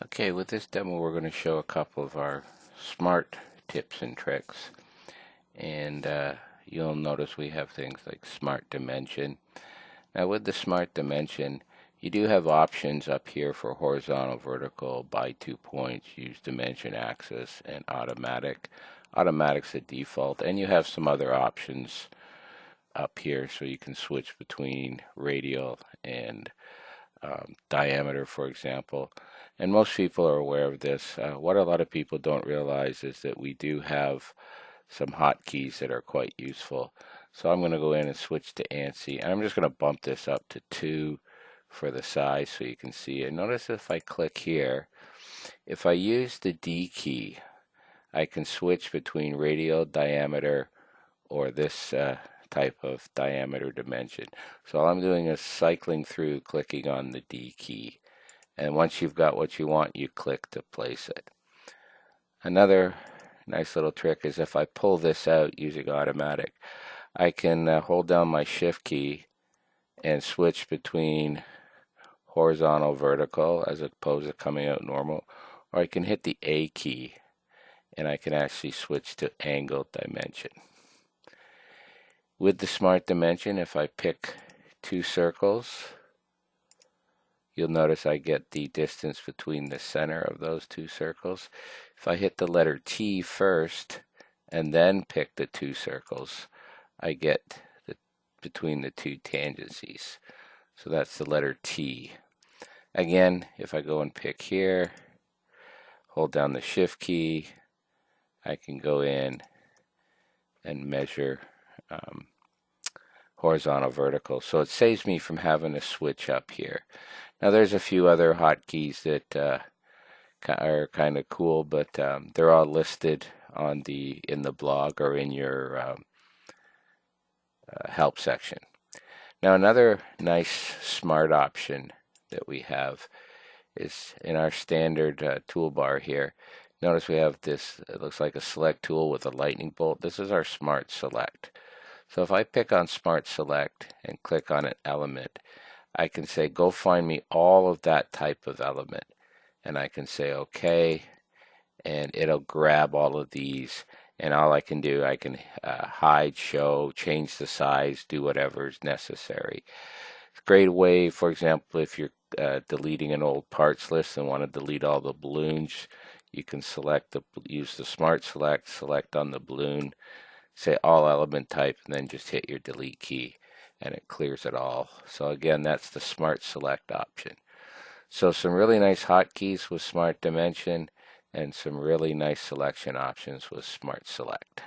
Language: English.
Okay, with this demo we're going to show a couple of our smart tips and tricks, and you'll notice we have things like Smart Dimension. Now with the Smart Dimension, you do have options up here for horizontal, vertical, by 2 points, use dimension axis, and automatic. Automatic's the default, and you have some other options up here so you can switch between radial and diameter, for example. And most people are aware of this. What a lot of people don't realize is that we do have some hotkeys that are quite useful. So I'm going to go in and switch to ANSI, and I'm just going to bump this up to 2 for the size so you can see it. Notice if I click here, if I use the D key, I can switch between radial, diameter, or this type of diameter dimension. So all I'm doing is cycling through, clicking on the D key. And once you've got what you want, you click to place it. Another nice little trick is if I pull this out using automatic, I can hold down my shift key and switch between horizontal, vertical, as opposed to coming out normal, or I can hit the A key and I can actually switch to angled dimension. With the Smart Dimension, if I pick 2 circles, you'll notice I get the distance between the center of those 2 circles. If I hit the letter T first and then pick the 2 circles, I get between the 2 tangencies. So that's the letter T. Again, if I go and pick here, hold down the shift key, I can go in and measure horizontal, vertical. So it saves me from having to switch up here. Now there's a few other hotkeys that are kind of cool, but they're all listed on in the blog or in your help section. Now another nice smart option that we have is in our standard toolbar here. Notice we have this, it looks like a select tool with a lightning bolt. This is our Smart Select. So if I pick on Smart Select and click on an element, I can say go find me all of that type of element, and I can say OK, and it'll grab all of these, and all I can do, I can hide, show, change the size, do whatever is necessary. It's a great way, for example, if you're deleting an old parts list and want to delete all the balloons, you can use the Smart Select, select on the balloon, say all element type, and then just hit your delete key and it clears it all. So again, that's the Smart Select option. So some really nice hotkeys with Smart Dimension and some really nice selection options with Smart Select.